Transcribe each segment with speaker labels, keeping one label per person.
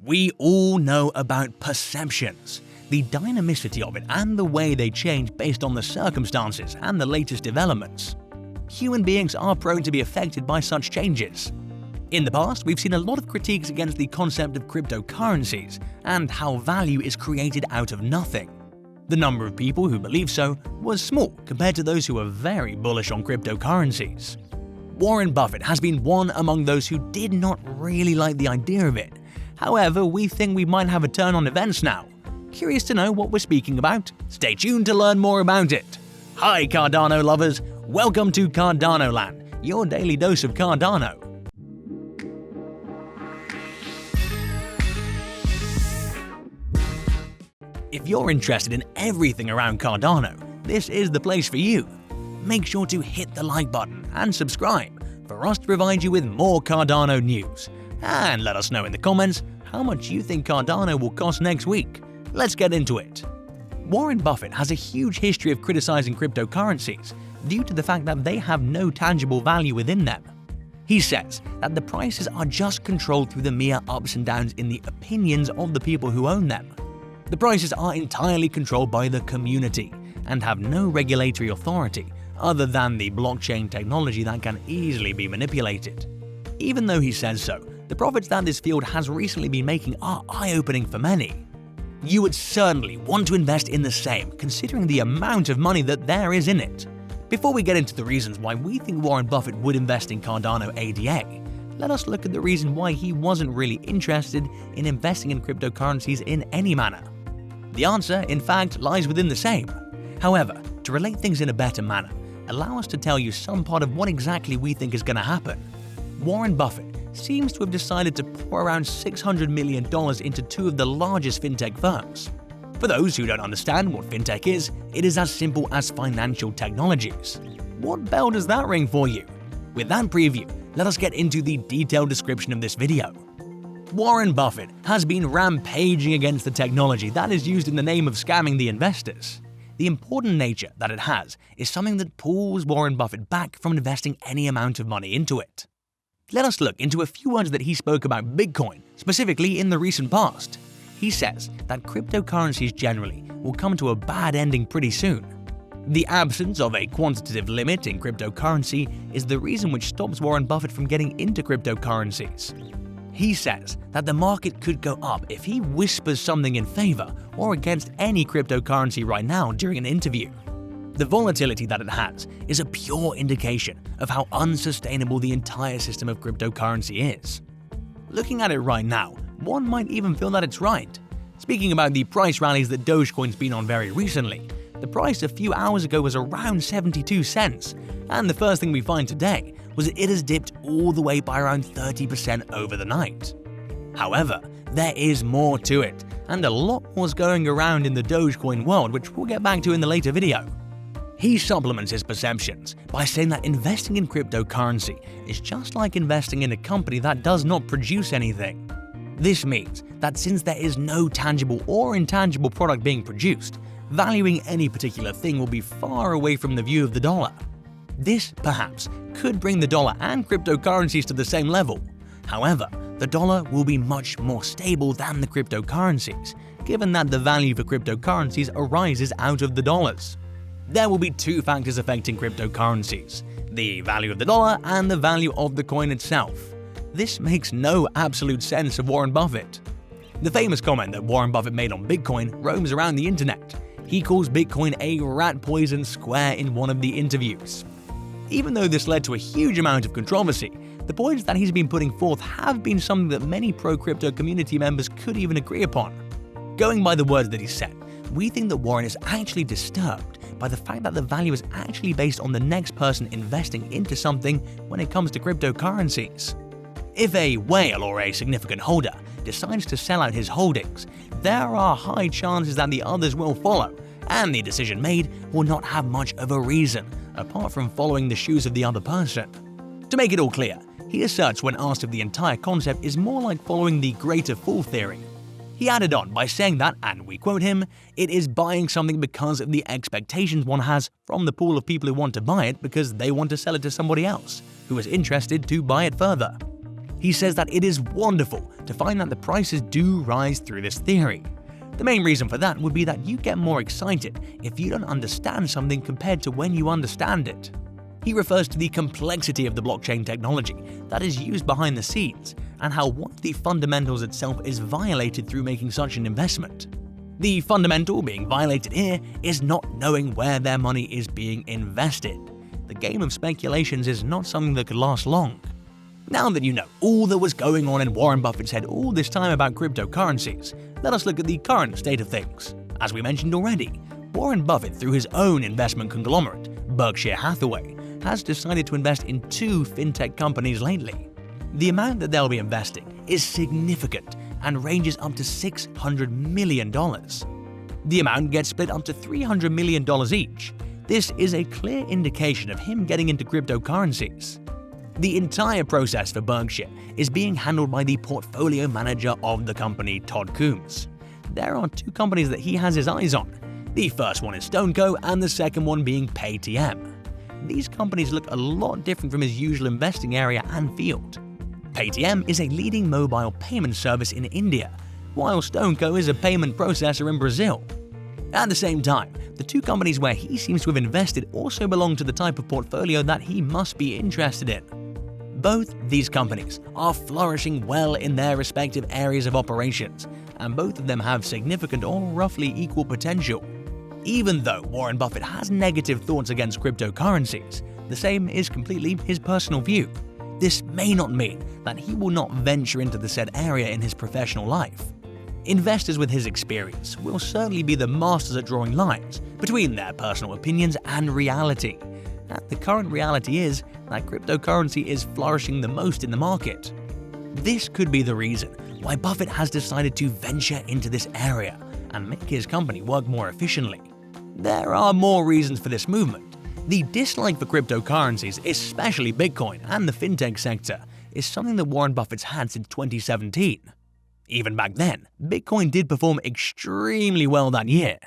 Speaker 1: We all know about perceptions, the dynamicity of it and the way they change based on the circumstances and the latest developments. Human beings are prone to be affected by such changes. In the past, we've seen a lot of critiques against the concept of cryptocurrencies and how value is created out of nothing. The number of people who believe so was small compared to those who are very bullish on cryptocurrencies. Warren Buffett has been one among those who did not really like the idea of it. However, we think we might have a turn on events now. Curious to know what we're speaking about? Stay tuned to learn more about it. Hi Cardano lovers, welcome to Cardano Land, your daily dose of Cardano. If you're interested in everything around Cardano, this is the place for you. Make sure to hit the like button and subscribe for us to provide you with more Cardano news. And let us know in the comments how much you think Cardano will cost next week. Let's get into it. Warren Buffett has a huge history of criticizing cryptocurrencies due to the fact that they have no tangible value within them. He says that the prices are just controlled through the mere ups and downs in the opinions of the people who own them. The prices are entirely controlled by the community and have no regulatory authority other than the blockchain technology that can easily be manipulated. Even though he says so, the profits that this field has recently been making are eye-opening for many. You would certainly want to invest in the same, considering the amount of money that there is in it. Before we get into the reasons why we think Warren Buffett would invest in Cardano ADA, let us look at the reason why he wasn't really interested in investing in cryptocurrencies in any manner. The answer, in fact, lies within the same. However, to relate things in a better manner, allow us to tell you some part of what exactly we think is going to happen. Warren Buffett seems to have decided to pour around $600 million into two of the largest fintech firms. For those who don't understand what fintech is, it is as simple as financial technologies. What bell does that ring for you? With that preview, let us get into the detailed description of this video. Warren Buffett has been rampaging against the technology that is used in the name of scamming the investors. The important nature that it has is something that pulls Warren Buffett back from investing any amount of money into it. Let us look into a few words that he spoke about Bitcoin, specifically in the recent past. He says that cryptocurrencies generally will come to a bad ending pretty soon. The absence of a quantitative limit in cryptocurrency is the reason which stops Warren Buffett from getting into cryptocurrencies. He says that the market could go up if he whispers something in favor or against any cryptocurrency right now during an interview. The volatility that it has is a pure indication of how unsustainable the entire system of cryptocurrency is. Looking at it right now, one might even feel that it's right. Speaking about the price rallies that Dogecoin's been on very recently, the price a few hours ago was around 72 cents, and the first thing we find today was that it has dipped all the way by around 30% over the night. However, there is more to it, and a lot more's going around in the Dogecoin world, which we'll get back to in the later video. He supplements his perceptions by saying that investing in cryptocurrency is just like investing in a company that does not produce anything. This means that since there is no tangible or intangible product being produced, valuing any particular thing will be far away from the view of the dollar. This, perhaps, could bring the dollar and cryptocurrencies to the same level. However, the dollar will be much more stable than the cryptocurrencies, given that the value for cryptocurrencies arises out of the dollars. There will be two factors affecting cryptocurrencies: the value of the dollar and the value of the coin itself. This makes no absolute sense of Warren Buffett. The famous comment that Warren Buffett made on Bitcoin roams around the internet. He calls Bitcoin a rat poison square in one of the interviews. Even though this led to a huge amount of controversy, the points that he's been putting forth have been something that many pro-crypto community members could even agree upon. Going by the words that he said, we think that Warren is actually disturbed by the fact that the value is actually based on the next person investing into something when it comes to cryptocurrencies. If a whale or a significant holder decides to sell out his holdings, there are high chances that the others will follow, and the decision made will not have much of a reason, apart from following the shoes of the other person. To make it all clear, he asserts when asked if the entire concept is more like following the greater fool theory. He added on by saying that, and we quote him, "It is buying something because of the expectations one has from the pool of people who want to buy it because they want to sell it to somebody else, who is interested to buy it further." He says that it is wonderful to find that the prices do rise through this theory. The main reason for that would be that you get more excited if you don't understand something compared to when you understand it. He refers to the complexity of the blockchain technology that is used behind the scenes and how one of the fundamentals itself is violated through making such an investment. The fundamental being violated here is not knowing where their money is being invested. The game of speculations is not something that could last long. Now that you know all that was going on in Warren Buffett's head all this time about cryptocurrencies, let us look at the current state of things. As we mentioned already, Warren Buffett, through his own investment conglomerate, Berkshire Hathaway, has decided to invest in 2 fintech companies lately. The amount that they'll be investing is significant and ranges up to $600 million. The amount gets split up to $300 million each. This is a clear indication of him getting into cryptocurrencies. The entire process for Berkshire is being handled by the portfolio manager of the company, Todd Coombs. There are 2 companies that he has his eyes on. The first one is StoneCo and the second one being Paytm. These companies look a lot different from his usual investing area and field. Paytm is a leading mobile payment service in India, while StoneCo is a payment processor in Brazil. At the same time, the 2 companies where he seems to have invested also belong to the type of portfolio that he must be interested in. Both these companies are flourishing well in their respective areas of operations, and both of them have significant or roughly equal potential. Even though Warren Buffett has negative thoughts against cryptocurrencies, the same is completely his personal view. This may not mean that he will not venture into the said area in his professional life. Investors with his experience will certainly be the masters at drawing lines between their personal opinions and reality. And the current reality is that cryptocurrency is flourishing the most in the market. This could be the reason why Buffett has decided to venture into this area and make his company work more efficiently. There are more reasons for this movement. The dislike for cryptocurrencies, especially Bitcoin and the fintech sector, is something that Warren Buffett's had since 2017. Even back then, Bitcoin did perform extremely well that year.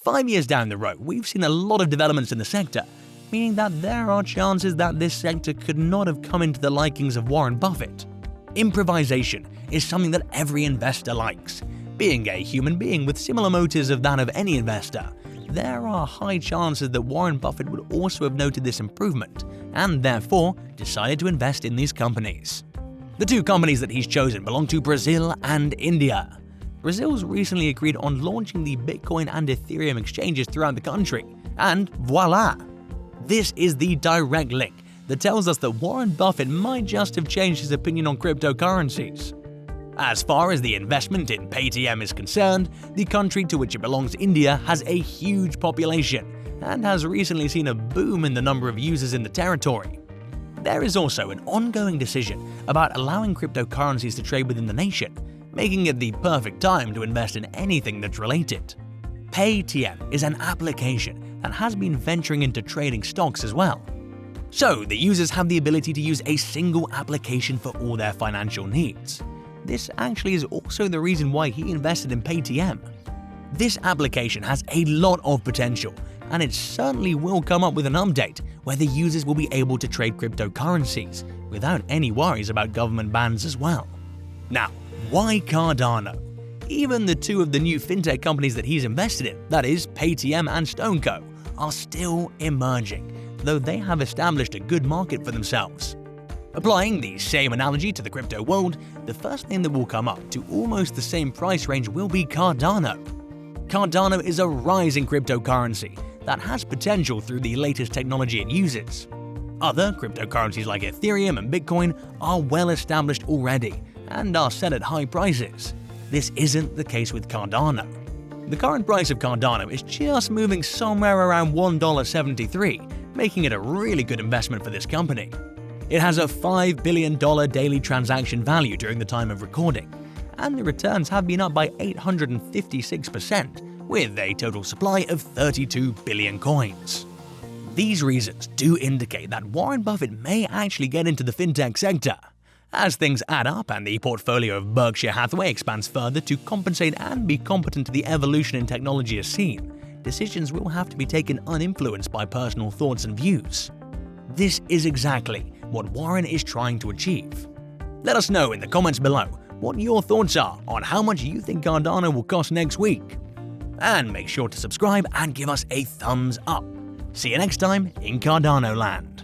Speaker 1: 5 years down the road, we've seen a lot of developments in the sector, meaning that there are chances that this sector could not have come into the likings of Warren Buffett. Improvisation is something that every investor likes. Being a human being with similar motives of that of any investor, there are high chances that Warren Buffett would also have noted this improvement and therefore decided to invest in these companies. The 2 companies that he's chosen belong to Brazil and India. Brazil's recently agreed on launching the Bitcoin and Ethereum exchanges throughout the country, and voila! This is the direct link that tells us that Warren Buffett might just have changed his opinion on cryptocurrencies. As far as the investment in Paytm is concerned, the country to which it belongs, India, has a huge population and has recently seen a boom in the number of users in the territory. There is also an ongoing decision about allowing cryptocurrencies to trade within the nation, making it the perfect time to invest in anything that's related. Paytm is an application that has been venturing into trading stocks as well. So the users have the ability to use a single application for all their financial needs. This actually is also the reason why he invested in Paytm. This application has a lot of potential, and it certainly will come up with an update where the users will be able to trade cryptocurrencies without any worries about government bans as well. Now, why Cardano? Even the 2 of the new fintech companies that he's invested in, that is Paytm and StoneCo, are still emerging, though they have established a good market for themselves. Applying the same analogy to the crypto world, the first thing that will come up to almost the same price range will be Cardano. Cardano is a rising cryptocurrency that has potential through the latest technology it uses. Other cryptocurrencies like Ethereum and Bitcoin are well established already and are set at high prices. This isn't the case with Cardano. The current price of Cardano is just moving somewhere around $1.73, making it a really good investment for this company. It has a $5 billion daily transaction value during the time of recording, and the returns have been up by 856%, with a total supply of 32 billion coins. These reasons do indicate that Warren Buffett may actually get into the fintech sector. As things add up and the portfolio of Berkshire Hathaway expands further to compensate and be competent to the evolution in technology as seen, decisions will have to be taken uninfluenced by personal thoughts and views. This is exactly what Warren is trying to achieve. Let us know in the comments below what your thoughts are on how much you think Cardano will cost next week. And make sure to subscribe and give us a thumbs up. See you next time in Cardano land.